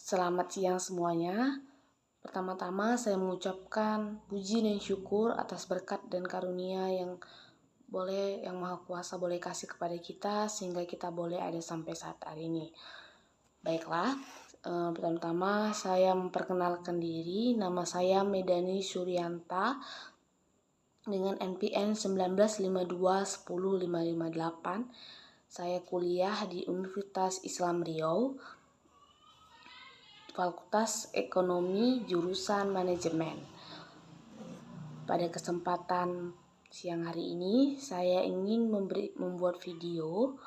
Selamat siang semuanya. Pertama-tama saya mengucapkan puji dan syukur atas berkat dan karunia yang Maha Kuasa boleh kasih kepada kita sehingga kita boleh ada sampai saat hari ini. Baiklah, pertama-tama saya memperkenalkan diri. Nama saya Medani Suryanta dengan NPN 19521058. Saya kuliah di Universitas Islam Riau, Fakultas Ekonomi jurusan Manajemen. Pada kesempatan siang hari ini, saya ingin membuat video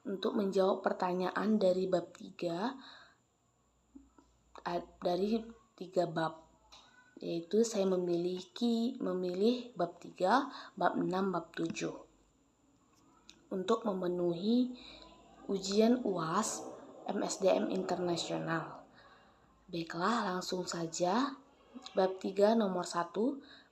untuk menjawab pertanyaan dari bab 3 dari 3 bab. Yaitu saya memilih bab 3, bab 6, bab 7 untuk memenuhi ujian UAS MSDM Internasional. Baiklah, langsung saja. Bab 3 nomor 1,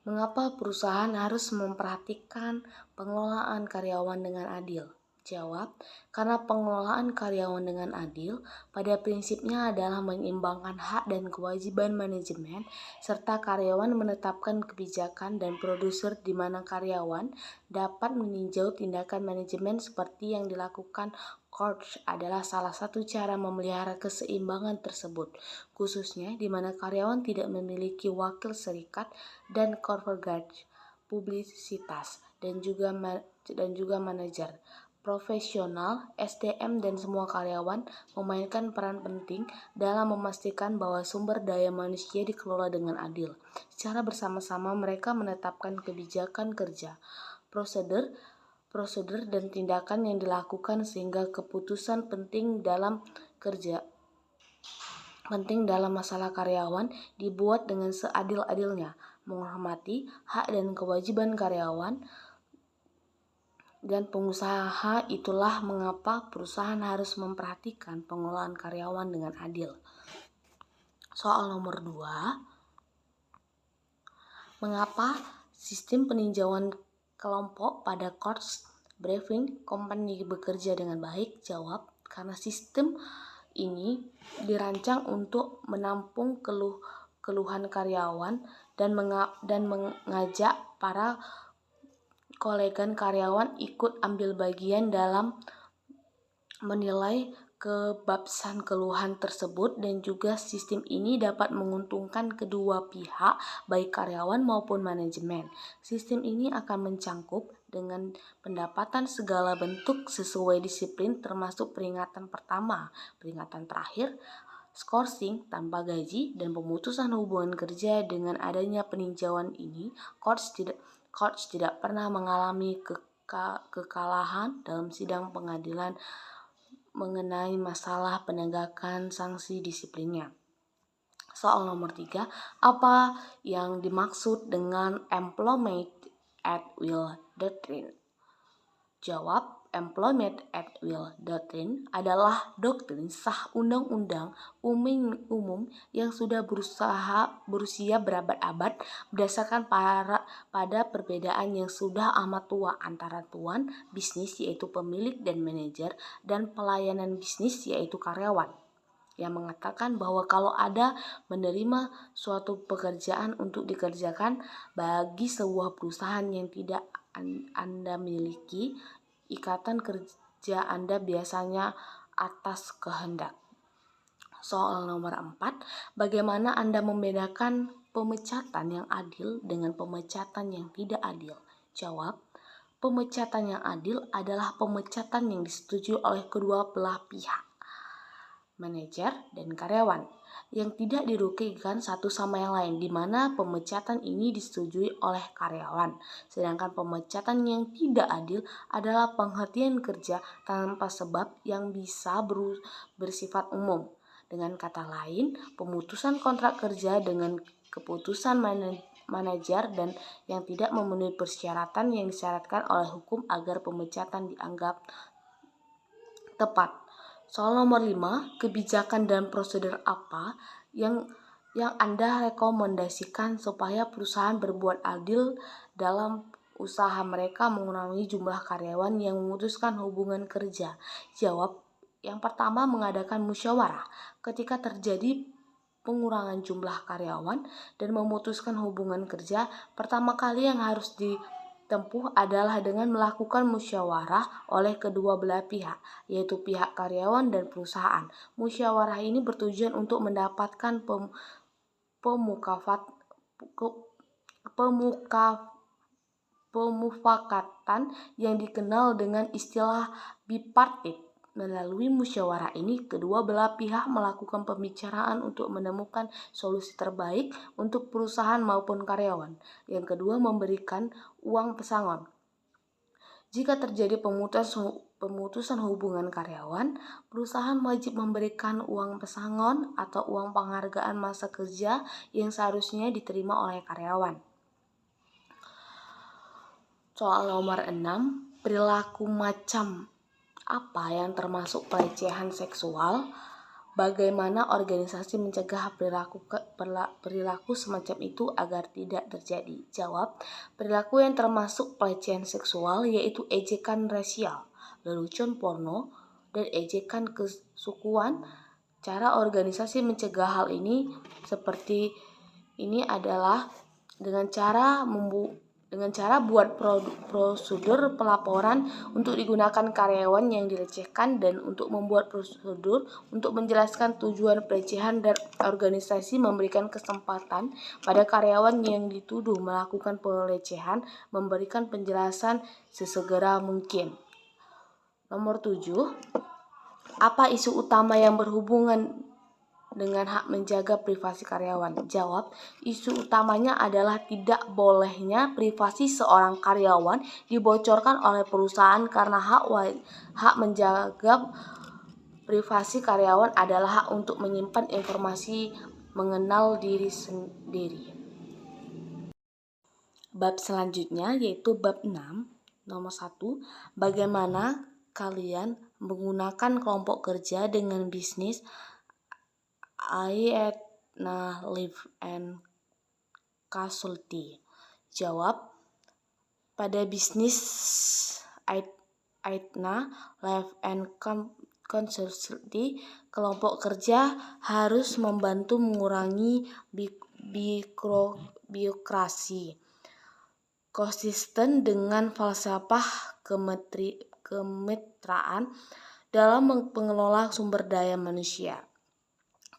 mengapa perusahaan harus memperhatikan pengelolaan karyawan dengan adil? Jawab, karena pengelolaan karyawan dengan adil pada prinsipnya adalah menyeimbangkan hak dan kewajiban manajemen serta karyawan menetapkan kebijakan dan prosedur di mana karyawan dapat meninjau tindakan manajemen seperti yang dilakukan Coach adalah salah satu cara memelihara keseimbangan tersebut, khususnya di mana karyawan tidak memiliki wakil serikat dan corporate publisitas dan juga manajer profesional, SDM dan semua karyawan memainkan peran penting dalam memastikan bahwa sumber daya manusia dikelola dengan adil. Secara bersama-sama mereka menetapkan kebijakan kerja, prosedur dan tindakan yang dilakukan sehingga keputusan penting dalam masalah karyawan dibuat dengan seadil-adilnya, menghormati hak dan kewajiban karyawan dan pengusaha. Itulah mengapa perusahaan harus memperhatikan pengelolaan karyawan dengan adil. Soal nomor 2, mengapa sistem peninjauan kelompok pada course briefing company bekerja dengan baik? Jawab, karena sistem ini dirancang untuk menampung keluhan karyawan dan mengajak para kolegan karyawan ikut ambil bagian dalam menilai kebablasan keluhan tersebut, dan juga sistem ini dapat menguntungkan kedua pihak, baik karyawan maupun manajemen. Sistem ini akan mencangkup dengan pendapatan segala bentuk sesuai disiplin termasuk peringatan pertama, peringatan terakhir, skorsing tanpa gaji, dan pemutusan hubungan kerja. Dengan adanya peninjauan ini, coach tidak pernah mengalami kekalahan dalam sidang pengadilan mengenai masalah penegakan sanksi disiplinnya. Soal nomor 3, apa yang dimaksud dengan employment at will doctrine? Jawab, employment at will doctrine adalah doktrin sah undang-undang umum yang sudah berusia berabad-abad berdasarkan pada perbedaan yang sudah amat tua antara tuan bisnis yaitu pemilik dan manajer dan pelayanan bisnis yaitu karyawan, yang mengatakan bahwa kalau ada menerima suatu pekerjaan untuk dikerjakan bagi sebuah perusahaan yang tidak Anda miliki, ikatan kerja Anda biasanya atas kehendak. Soal nomor 4, bagaimana Anda membedakan pemecatan yang adil dengan pemecatan yang tidak adil? Jawab, pemecatan yang adil adalah pemecatan yang disetujui oleh kedua belah pihak, manajer dan karyawan, yang tidak dirugikan satu sama yang lain, di mana pemecatan ini disetujui oleh karyawan. Sedangkan pemecatan yang tidak adil adalah penghentian kerja tanpa sebab yang bisa bersifat umum. Dengan kata lain, pemutusan kontrak kerja dengan keputusan manajer dan yang tidak memenuhi persyaratan yang disyaratkan oleh hukum agar pemecatan dianggap tepat. Soal nomor 5, kebijakan dan prosedur apa yang Anda rekomendasikan supaya perusahaan berbuat adil dalam usaha mereka mengurangi jumlah karyawan yang memutuskan hubungan kerja? Jawab, Yang pertama, mengadakan musyawarah ketika terjadi pengurangan jumlah karyawan dan memutuskan hubungan kerja. Pertama kali yang harus ditempuh adalah dengan melakukan musyawarah oleh kedua belah pihak, yaitu pihak karyawan dan perusahaan. Musyawarah ini bertujuan untuk mendapatkan pemufakatan yang dikenal dengan istilah bipartit. Melalui musyawarah ini, kedua belah pihak melakukan pembicaraan untuk menemukan solusi terbaik untuk perusahaan maupun karyawan. Yang kedua, memberikan uang pesangon. Jika terjadi pemutusan hubungan karyawan, perusahaan wajib memberikan uang pesangon atau uang penghargaan masa kerja yang seharusnya diterima oleh karyawan. Soal nomor 6, perilaku macam apa yang termasuk pelecehan seksual? Bagaimana organisasi mencegah perilaku semacam itu agar tidak terjadi? Jawab, perilaku yang termasuk pelecehan seksual yaitu ejekan rasial, lelucon porno, dan ejekan kesukuan. Cara organisasi mencegah hal ini seperti ini adalah dengan cara buat prosedur pelaporan untuk digunakan karyawan yang dilecehkan dan untuk membuat prosedur untuk menjelaskan tujuan pelecehan, dan organisasi memberikan kesempatan pada karyawan yang dituduh melakukan pelecehan memberikan penjelasan sesegera mungkin. Nomor 7, apa isu utama yang berhubungan dengan hak menjaga privasi karyawan? Jawab, isu utamanya adalah tidak bolehnya privasi seorang karyawan dibocorkan oleh perusahaan karena hak menjaga privasi karyawan adalah hak untuk menyimpan informasi mengenal diri sendiri. Bab selanjutnya yaitu bab 6, nomor 1, bagaimana kalian menggunakan kelompok kerja dengan bisnis Aetna Live and Casualty. Jawab, pada bisnis Aetna Live and Casualty, kelompok kerja harus membantu mengurangi birokrasi, konsisten dengan falsafah kemitraan dalam mengelola sumber daya manusia.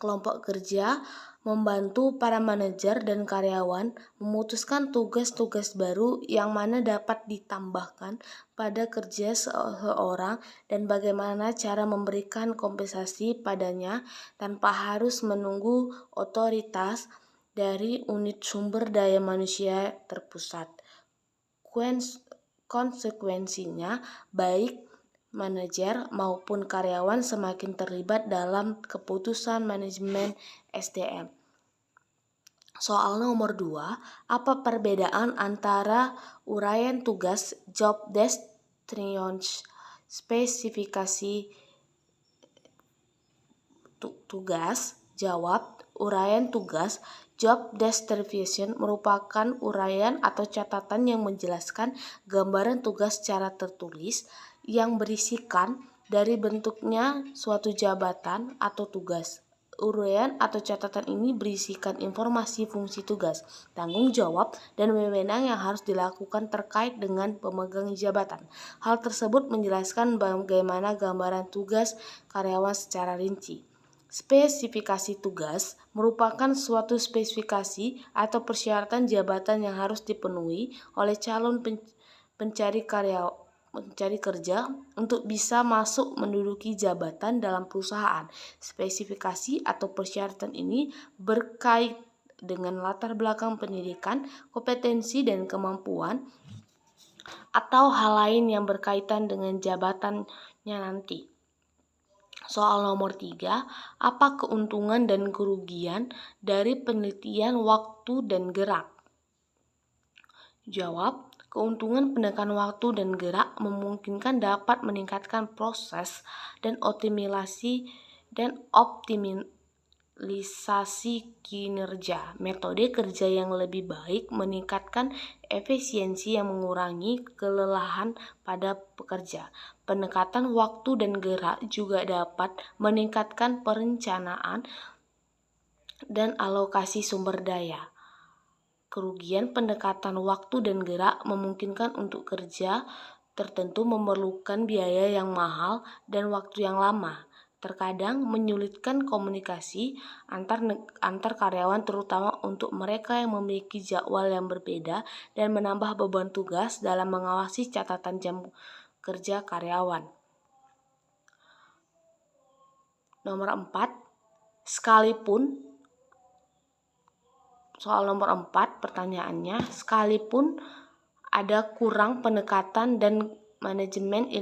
Kelompok kerja membantu para manajer dan karyawan memutuskan tugas-tugas baru yang mana dapat ditambahkan pada kerja seseorang dan bagaimana cara memberikan kompensasi padanya tanpa harus menunggu otoritas dari unit sumber daya manusia terpusat. Konsekuensinya, baik manajer maupun karyawan semakin terlibat dalam keputusan manajemen SDM. Soal nomor 2, apa perbedaan antara uraian tugas, job description, spesifikasi tugas? Jawab, uraian tugas, job description merupakan uraian atau catatan yang menjelaskan gambaran tugas secara tertulis yang berisikan dari bentuknya suatu jabatan atau tugas. Uraian atau catatan ini berisikan informasi fungsi tugas, tanggung jawab, dan wewenang yang harus dilakukan terkait dengan pemegang jabatan. Hal tersebut menjelaskan bagaimana gambaran tugas karyawan secara rinci. Spesifikasi tugas merupakan suatu spesifikasi atau persyaratan jabatan yang harus dipenuhi oleh calon pencari kerja untuk bisa masuk menduduki jabatan dalam perusahaan. Spesifikasi atau persyaratan ini berkait dengan latar belakang pendidikan, kompetensi dan kemampuan, atau hal lain yang berkaitan dengan jabatannya nanti. Soal nomor 3, apa keuntungan dan kerugian dari penelitian waktu dan gerak? Jawab, keuntungan penekan waktu dan gerak memungkinkan dapat meningkatkan proses dan optimalisasi optimalisasi kinerja. Metode kerja yang lebih baik meningkatkan efisiensi yang mengurangi kelelahan pada pekerja. Pendekatan waktu dan gerak juga dapat meningkatkan perencanaan dan alokasi sumber daya. Kerugian pendekatan waktu dan gerak memungkinkan untuk kerja tertentu memerlukan biaya yang mahal dan waktu yang lama. Terkadang menyulitkan komunikasi antar karyawan, terutama untuk mereka yang memiliki jadwal yang berbeda, dan menambah beban tugas dalam mengawasi catatan jam kerja karyawan. Nomor 4, soal nomor 4 pertanyaannya, sekalipun ada kurang pendekatan dan manajemen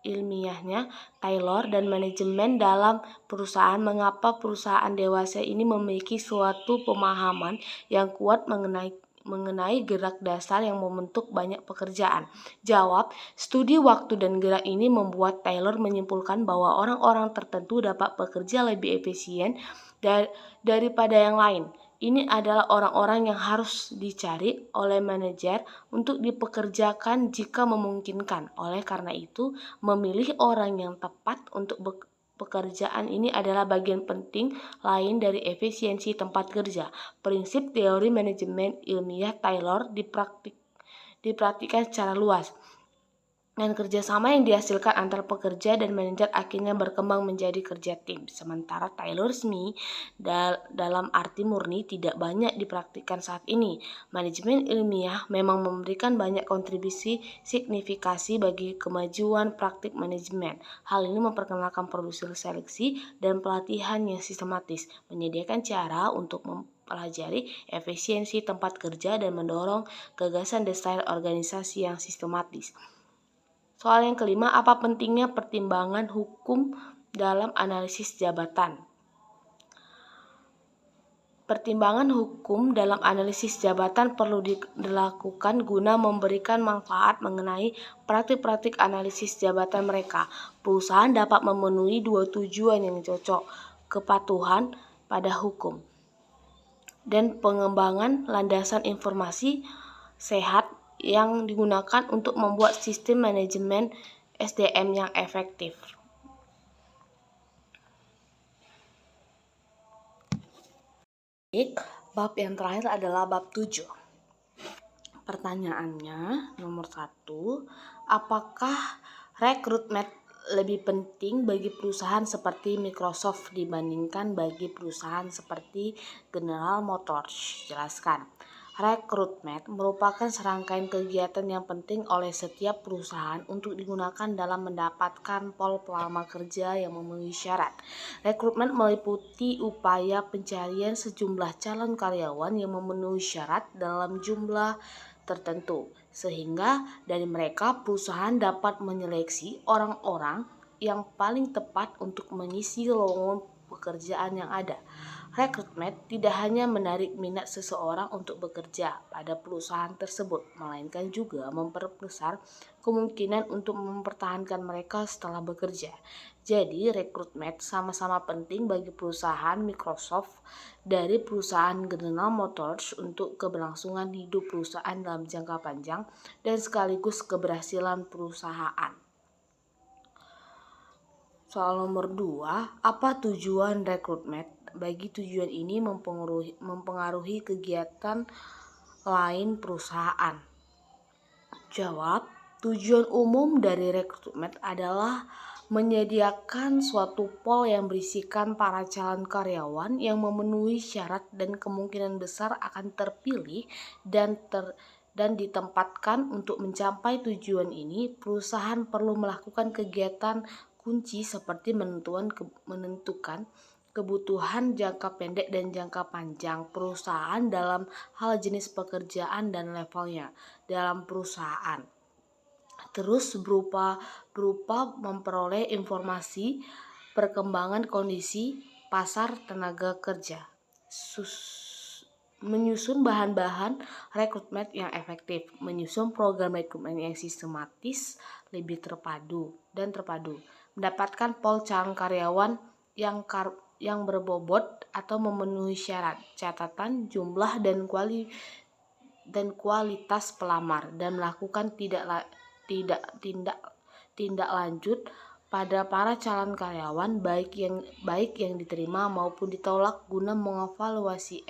ilmiahnya Taylor dan manajemen dalam perusahaan, mengapa perusahaan dewasa ini memiliki suatu pemahaman yang kuat mengenai gerak dasar yang membentuk banyak pekerjaan? Jawab, studi waktu dan gerak ini membuat Taylor menyimpulkan bahwa orang-orang tertentu dapat bekerja lebih efisien daripada yang lain. Ini adalah orang-orang yang harus dicari oleh manajer untuk dipekerjakan jika memungkinkan. Oleh karena itu, memilih orang yang tepat untuk pekerjaan ini adalah bagian penting lain dari efisiensi tempat kerja. Prinsip teori manajemen ilmiah Taylor dipraktikkan secara luas, dan kerjasama yang dihasilkan antara pekerja dan manajer akhirnya berkembang menjadi kerja tim. Sementara Taylorisme dalam arti murni tidak banyak dipraktikkan saat ini. Manajemen ilmiah memang memberikan banyak kontribusi signifikasi bagi kemajuan praktik manajemen. Hal ini memperkenalkan proses seleksi dan pelatihan yang sistematis, menyediakan cara untuk mempelajari efisiensi tempat kerja, dan mendorong gagasan desain organisasi yang sistematis. Soal yang kelima, apa pentingnya pertimbangan hukum dalam analisis jabatan? Pertimbangan hukum dalam analisis jabatan perlu dilakukan guna memberikan manfaat mengenai praktik-praktik analisis jabatan mereka. Perusahaan dapat memenuhi dua tujuan yang cocok: kepatuhan pada hukum dan pengembangan landasan informasi sehat yang digunakan untuk membuat sistem manajemen SDM yang efektif. Bab yang terakhir adalah bab 7. Pertanyaannya, nomor 1, apakah rekrutmen lebih penting bagi perusahaan seperti Microsoft dibandingkan bagi perusahaan seperti General Motors? Jelaskan. Rekrutmen merupakan serangkaian kegiatan yang penting oleh setiap perusahaan untuk digunakan dalam mendapatkan pelamar kerja yang memenuhi syarat. Rekrutmen meliputi upaya pencarian sejumlah calon karyawan yang memenuhi syarat dalam jumlah tertentu, sehingga dari mereka perusahaan dapat menyeleksi orang-orang yang paling tepat untuk mengisi lowongan pekerjaan yang ada. Rekrutmen tidak hanya menarik minat seseorang untuk bekerja pada perusahaan tersebut, melainkan juga memperbesar kemungkinan untuk mempertahankan mereka setelah bekerja. Jadi, rekrutmen sama-sama penting bagi perusahaan Microsoft dari perusahaan General Motors untuk keberlangsungan hidup perusahaan dalam jangka panjang dan sekaligus keberhasilan perusahaan. Soal nomor 2, apa tujuan rekrutmen? Bagi tujuan ini mempengaruhi kegiatan lain perusahaan. Jawab, tujuan umum dari rekrutmen adalah menyediakan suatu pool yang berisikan para calon karyawan yang memenuhi syarat dan kemungkinan besar akan terpilih dan ditempatkan. Untuk mencapai tujuan ini, perusahaan perlu melakukan kegiatan kunci seperti menentukan kebutuhan jangka pendek dan jangka panjang perusahaan dalam hal jenis pekerjaan dan levelnya dalam perusahaan. Terus berupa memperoleh informasi perkembangan kondisi pasar tenaga kerja. Menyusun bahan-bahan rekrutmen yang efektif, menyusun program rekrutmen yang sistematis, lebih terpadu, mendapatkan pool calon karyawan yang berbobot atau memenuhi syarat, catatan, jumlah, dan kualitas pelamar, dan melakukan tindak lanjut pada para calon karyawan baik yang diterima maupun ditolak guna mengevaluasi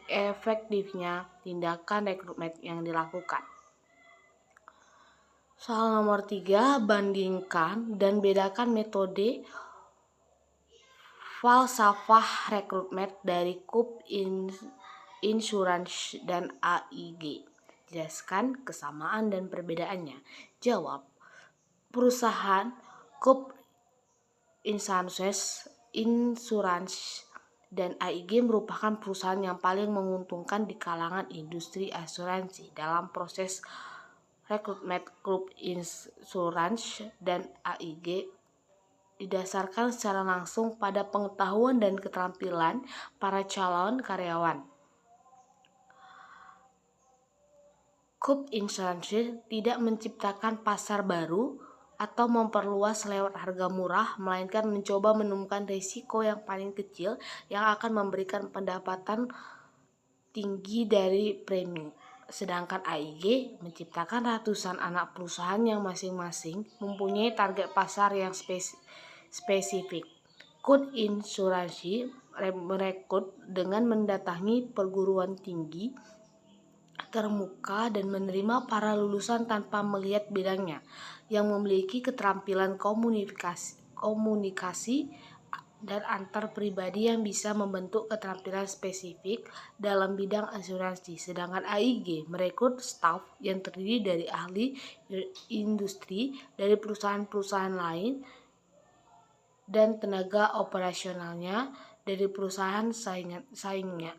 efektifnya tindakan rekrutmen yang dilakukan. Soal nomor 3, bandingkan dan bedakan metode falsafah rekrutmen dari Coop Insurance dan AIG. Jelaskan kesamaan dan perbedaannya. Jawab. Perusahaan Coop Insurance dan AIG merupakan perusahaan yang paling menguntungkan di kalangan industri asuransi. Dalam proses rekrutmen Coop Insurance dan AIG didasarkan secara langsung pada pengetahuan dan keterampilan para calon karyawan. Coop Insurance tidak menciptakan pasar baru atau memperluas lewat harga murah, melainkan mencoba menemukan risiko yang paling kecil yang akan memberikan pendapatan tinggi dari premi. Sedangkan AIG menciptakan ratusan anak perusahaan yang masing-masing mempunyai target pasar yang spesifik. Coop Insurance merekrut dengan mendatangi perguruan tinggi termuka dan menerima para lulusan tanpa melihat bidangnya, yang memiliki keterampilan komunikasi dan antar pribadi yang bisa membentuk keterampilan spesifik dalam bidang asuransi. Sedangkan AIG merekrut staf yang terdiri dari ahli industri dari perusahaan-perusahaan lain dan tenaga operasionalnya dari perusahaan saingnya.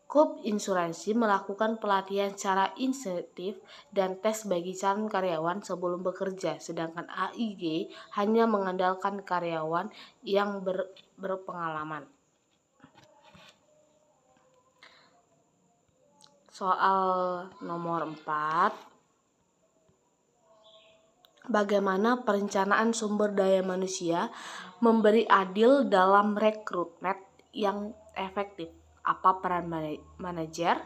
Coop Insurance melakukan pelatihan secara insentif dan tes bagi calon karyawan sebelum bekerja, sedangkan AIG hanya mengandalkan karyawan yang berpengalaman. Soal nomor 4, bagaimana perencanaan sumber daya manusia memberi adil dalam rekrutmen yang efektif? Apa peran manajer?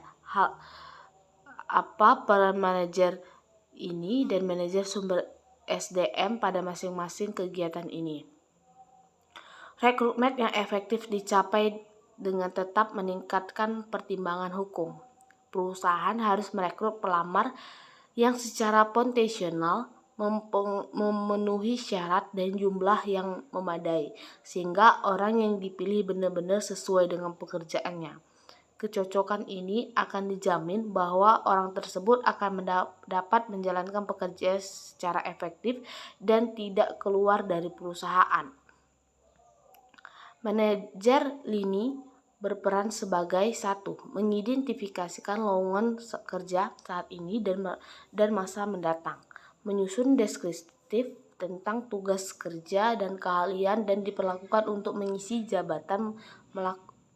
Apa peran manajer ini dan manajer sumber SDM pada masing-masing kegiatan ini? Rekrutmen yang efektif dicapai dengan tetap meningkatkan pertimbangan hukum. Perusahaan harus merekrut pelamar yang secara potensial memenuhi syarat dan jumlah yang memadai, sehingga orang yang dipilih benar-benar sesuai dengan pekerjaannya. Kecocokan ini akan dijamin bahwa orang tersebut akan dapat menjalankan pekerjaan secara efektif dan tidak keluar dari perusahaan. Manajer lini berperan sebagai 1. Mengidentifikasikan lowongan kerja saat ini dan masa mendatang, menyusun deskriptif tentang tugas kerja dan keahlian dan diperlakukan untuk mengisi jabatan.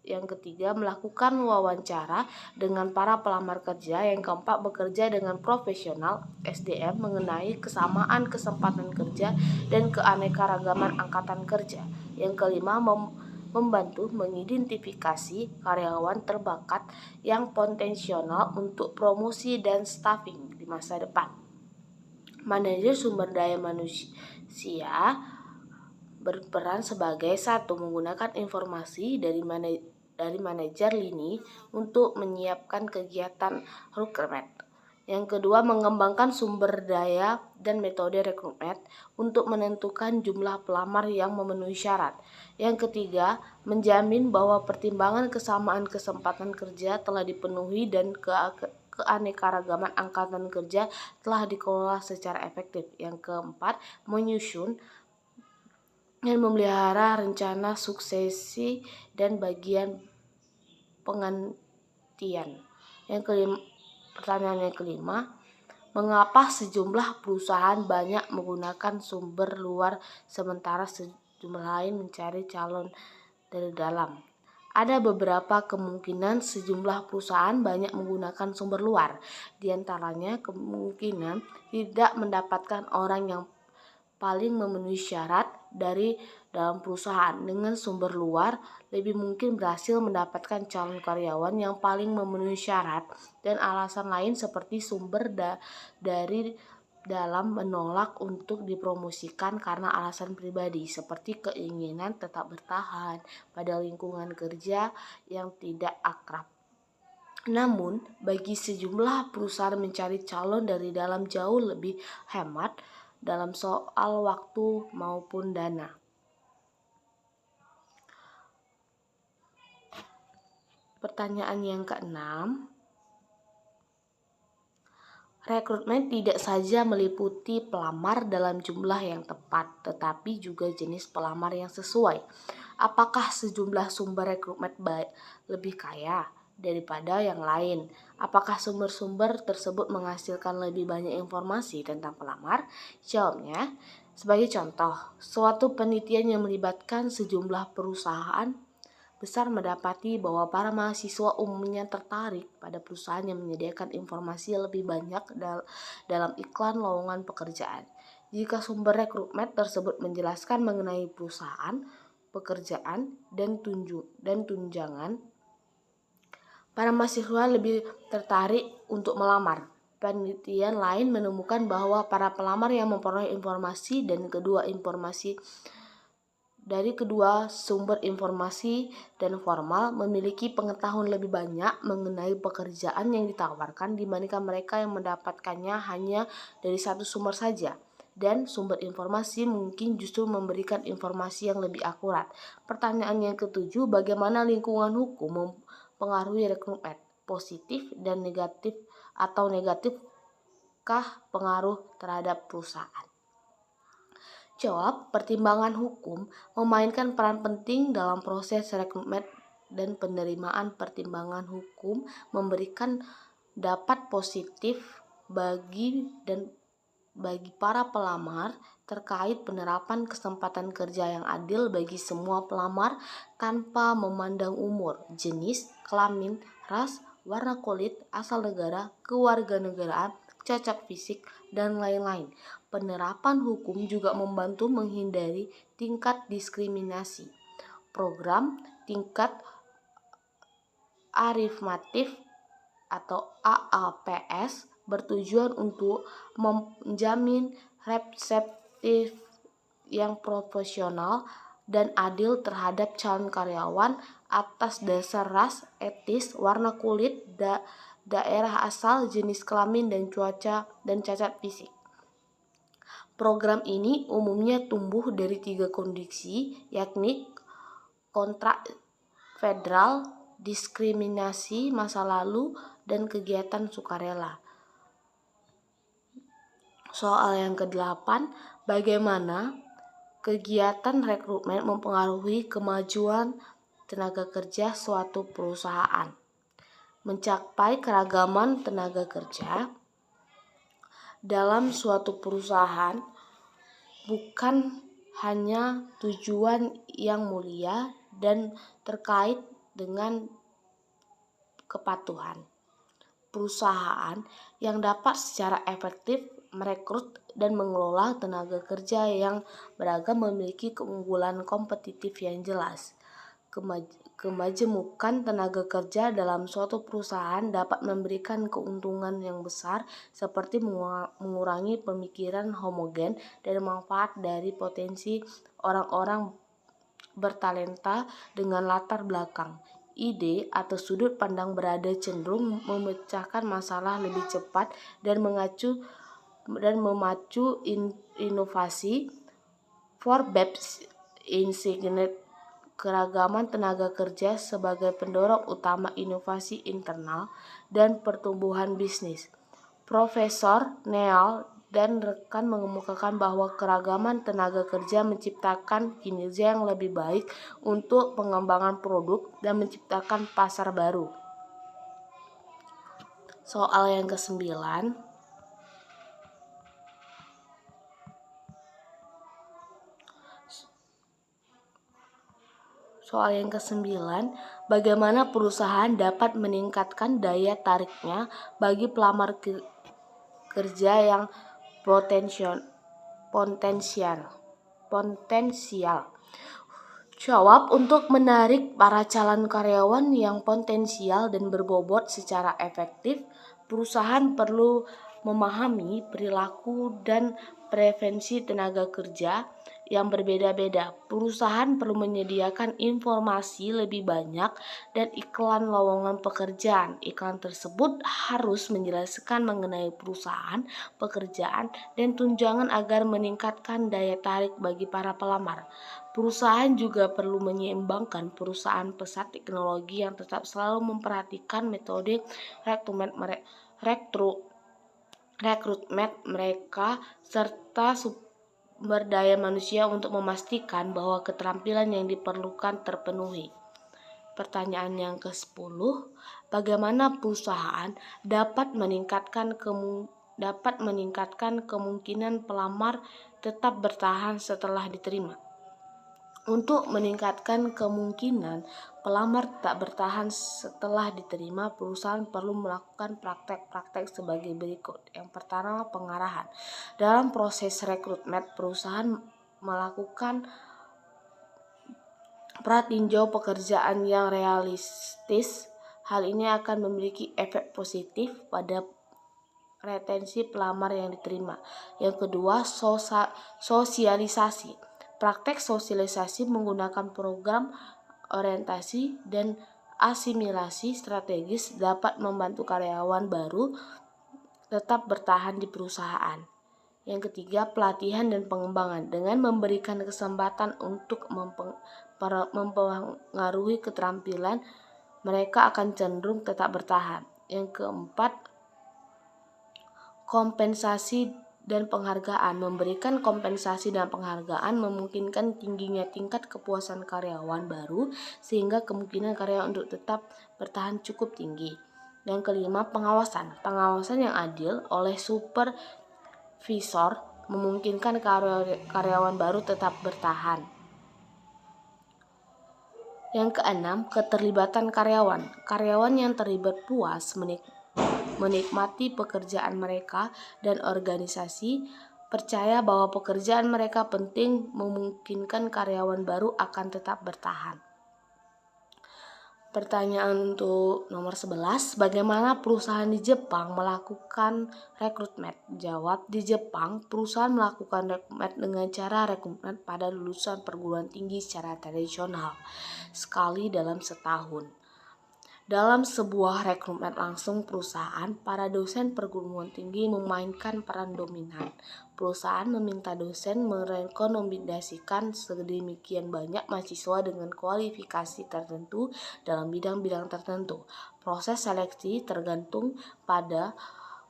Yang ketiga, melakukan wawancara dengan para pelamar kerja. Yang keempat, bekerja dengan profesional SDM mengenai kesamaan kesempatan kerja dan keanekaragaman angkatan kerja. Yang kelima, membantu mengidentifikasi karyawan terbakat yang potensial untuk promosi dan staffing di masa depan. Manajer sumber daya manusia berperan sebagai 1. Menggunakan informasi dari manajer lini untuk menyiapkan kegiatan rekrutmen. Yang kedua, mengembangkan sumber daya dan metode rekrutmen untuk menentukan jumlah pelamar yang memenuhi syarat. Yang ketiga, menjamin bahwa pertimbangan kesamaan kesempatan kerja telah dipenuhi dan keanekaragaman angkatan kerja telah dikelola secara efektif. Yang keempat, menyusun dan memelihara rencana suksesi dan bagian penggantian. Pertanyaan yang kelima, mengapa sejumlah perusahaan banyak menggunakan sumber luar sementara sejumlah lain mencari calon dari dalam? Ada beberapa kemungkinan sejumlah perusahaan banyak menggunakan sumber luar. Di antaranya, kemungkinan tidak mendapatkan orang yang paling memenuhi syarat, dari dalam perusahaan. Dengan sumber luar, lebih mungkin berhasil mendapatkan calon karyawan yang paling memenuhi syarat, dan alasan lain seperti sumber dari dalam menolak untuk dipromosikan karena alasan pribadi, seperti keinginan tetap bertahan pada lingkungan kerja yang tidak akrab. Namun, bagi sejumlah perusahaan mencari calon dari dalam jauh lebih hemat dalam soal waktu maupun dana. Pertanyaan yang keenam, rekrutmen tidak saja meliputi pelamar dalam jumlah yang tepat, tetapi juga jenis pelamar yang sesuai. Apakah sejumlah sumber rekrutmen lebih kaya daripada yang lain? Apakah sumber-sumber tersebut menghasilkan lebih banyak informasi tentang pelamar? Jawabnya, sebagai contoh, suatu penelitian yang melibatkan sejumlah perusahaan besar mendapati bahwa para mahasiswa umumnya tertarik pada perusahaan yang menyediakan informasi lebih banyak dalam iklan lowongan pekerjaan. Jika sumber rekrutmen tersebut menjelaskan mengenai perusahaan, pekerjaan, dan tunjangan, para mahasiswa lebih tertarik untuk melamar. Penelitian lain menemukan bahwa para pelamar yang memperoleh informasi dari kedua sumber informasi dan formal memiliki pengetahuan lebih banyak mengenai pekerjaan yang ditawarkan dibandingkan mereka yang mendapatkannya hanya dari satu sumber saja. Dan sumber informasi mungkin justru memberikan informasi yang lebih akurat. Pertanyaan yang ketujuh, bagaimana lingkungan hukum mempengaruhi rekrutmen? Positif dan negatif atau negatifkah pengaruh terhadap perusahaan? Jawab, pertimbangan hukum memainkan peran penting dalam proses rekrutmen dan penerimaan. Pertimbangan hukum memberikan dapat positif bagi para pelamar terkait penerapan kesempatan kerja yang adil bagi semua pelamar tanpa memandang umur, jenis, kelamin, ras, warna kulit, asal negara, kewarganegaraan, cacat fisik, dan lain-lain. Penerapan hukum juga membantu menghindari tingkat diskriminasi. Program tingkat arifmatif atau AAPS bertujuan untuk menjamin representatif yang profesional dan adil terhadap calon karyawan atas dasar ras, etis, warna kulit, daerah asal, jenis kelamin, dan cuaca dan cacat fisik. Program ini umumnya tumbuh dari 3 kondisi, yakni kontrak federal, diskriminasi masa lalu, dan kegiatan sukarela. Soal yang ke-8, bagaimana kegiatan rekrutmen mempengaruhi kemajuan tenaga kerja suatu perusahaan? Mencapai keragaman tenaga kerja dalam suatu perusahaan bukan hanya tujuan yang mulia dan terkait dengan kepatuhan. Perusahaan yang dapat secara efektif merekrut dan mengelola tenaga kerja yang beragam memiliki keunggulan kompetitif yang jelas. Kemajemukan tenaga kerja dalam suatu perusahaan dapat memberikan keuntungan yang besar seperti mengurangi pemikiran homogen dan manfaat dari potensi orang-orang bertalenta dengan latar belakang, ide atau sudut pandang berada cenderung memecahkan masalah lebih cepat dan memacu inovasi. Forbes Insigne keragaman tenaga kerja sebagai pendorong utama inovasi internal dan pertumbuhan bisnis. Profesor Neal dan rekan mengemukakan bahwa keragaman tenaga kerja menciptakan kinerja yang lebih baik untuk pengembangan produk dan menciptakan pasar baru. Soal yang ke-9, bagaimana perusahaan dapat meningkatkan daya tariknya bagi pelamar kerja yang potensial? potensial. Jawab, untuk menarik para calon karyawan yang potensial dan berbobot secara efektif, perusahaan perlu memahami perilaku dan preferensi tenaga kerja yang berbeda-beda. Perusahaan perlu menyediakan informasi lebih banyak dan iklan lowongan pekerjaan. Iklan tersebut harus menjelaskan mengenai perusahaan, pekerjaan, dan tunjangan agar meningkatkan daya tarik bagi para pelamar. Perusahaan juga perlu menyeimbangkan perusahaan pesat teknologi yang tetap selalu memperhatikan metode rekrutmen mereka serta sumber daya manusia untuk memastikan bahwa keterampilan yang diperlukan terpenuhi. Pertanyaan yang ke-10, bagaimana perusahaan dapat meningkatkan kemungkinan pelamar tetap bertahan setelah diterima? Untuk meningkatkan kemungkinan pelamar tetap bertahan setelah diterima, perusahaan perlu melakukan praktek-praktek sebagai berikut. Yang pertama, pengarahan. Dalam proses rekrutmen, perusahaan melakukan pratinjau pekerjaan yang realistis. Hal ini akan memiliki efek positif pada retensi pelamar yang diterima. Yang kedua, sosialisasi. Praktek sosialisasi menggunakan program orientasi dan asimilasi strategis dapat membantu karyawan baru tetap bertahan di perusahaan. Yang ketiga, pelatihan dan pengembangan. Dengan memberikan kesempatan untuk mempengaruhi keterampilan, mereka akan cenderung tetap bertahan. Yang keempat, kompensasi dan penghargaan. Memberikan kompensasi dan penghargaan memungkinkan tingginya tingkat kepuasan karyawan baru sehingga kemungkinan karyawan untuk tetap bertahan cukup tinggi. Yang kelima, pengawasan. Pengawasan yang adil oleh supervisor memungkinkan karyawan baru tetap bertahan. Yang keenam, keterlibatan karyawan. Karyawan yang terlibat puas menikmati pekerjaan mereka dan organisasi percaya bahwa pekerjaan mereka penting memungkinkan karyawan baru akan tetap bertahan. Pertanyaan untuk nomor 11, bagaimana perusahaan di Jepang melakukan rekrutmen? Jawab, di Jepang perusahaan melakukan rekrutmen dengan cara rekrutmen pada lulusan perguruan tinggi secara tradisional sekali dalam setahun. Dalam sebuah rekrutmen langsung perusahaan, para dosen perguruan tinggi memainkan peran dominan. Perusahaan meminta dosen merekomendasikan sedemikian banyak mahasiswa dengan kualifikasi tertentu dalam bidang-bidang tertentu. Proses seleksi tergantung pada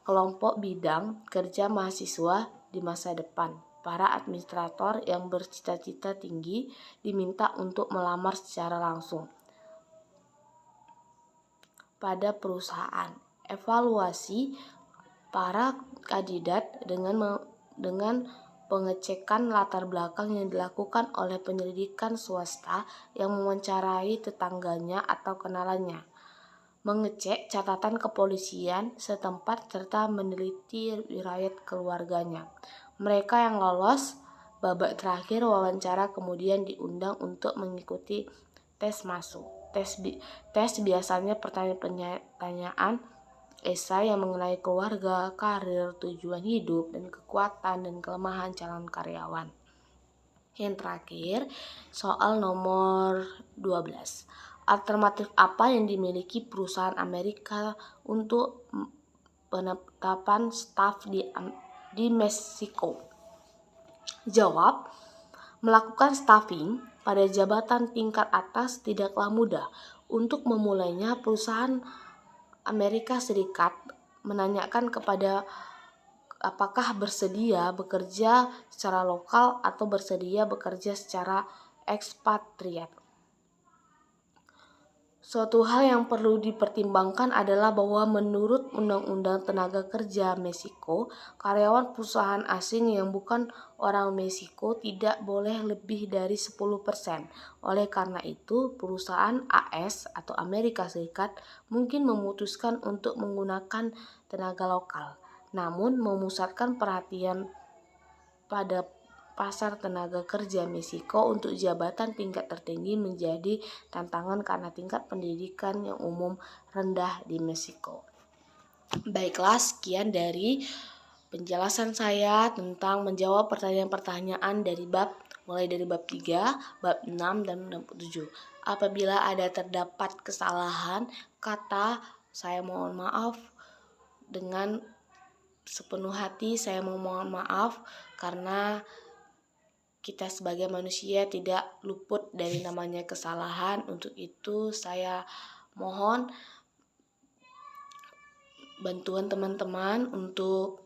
kelompok bidang kerja mahasiswa di masa depan. Para administrator yang bercita-cita tinggi diminta untuk melamar secara langsung pada perusahaan. Evaluasi para kandidat dengan pengecekan latar belakang yang dilakukan oleh penyelidikan swasta yang mewawancarai tetangganya atau kenalannya, mengecek catatan kepolisian setempat serta meneliti riwayat keluarganya. Mereka yang lolos babak terakhir wawancara kemudian diundang untuk mengikuti tes masuk. Tes biasanya pertanyaan esai yang mengenai keluarga, karir, tujuan hidup, dan kekuatan dan kelemahan calon karyawan. Yang terakhir, soal nomor 12. Alternatif apa yang dimiliki perusahaan Amerika untuk penetapan staf di Meksiko? Jawab, melakukan staffing pada jabatan tingkat atas tidaklah mudah. Untuk memulainya, perusahaan Amerika Serikat menanyakan kepada apakah bersedia bekerja secara lokal atau bersedia bekerja secara ekspatriat. Suatu hal yang perlu dipertimbangkan adalah bahwa menurut Undang-Undang Tenaga Kerja Meksiko, karyawan perusahaan asing yang bukan orang Meksiko tidak boleh lebih dari 10%. Oleh karena itu, perusahaan AS atau Amerika Serikat mungkin memutuskan untuk menggunakan tenaga lokal, namun memusatkan perhatian pada pasar tenaga kerja Meksiko untuk jabatan tingkat tertinggi menjadi tantangan karena tingkat pendidikan yang umum rendah di Meksiko. Baiklah, sekian dari penjelasan saya tentang menjawab pertanyaan-pertanyaan mulai dari bab 3, bab 6, dan 67. Apabila ada terdapat kesalahan kata, saya mohon maaf. Dengan sepenuh hati saya mohon maaf, karena kita sebagai manusia tidak luput dari namanya kesalahan. Untuk itu saya mohon bantuan teman-teman untuk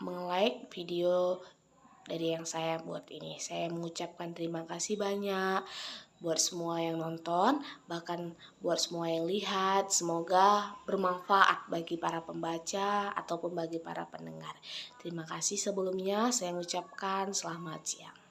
meng-like video dari yang saya buat ini. Saya mengucapkan terima kasih banyak buat semua yang nonton, bahkan buat semua yang lihat. Semoga bermanfaat bagi para pembaca ataupun bagi para pendengar. Terima kasih sebelumnya. Saya mengucapkan selamat siang.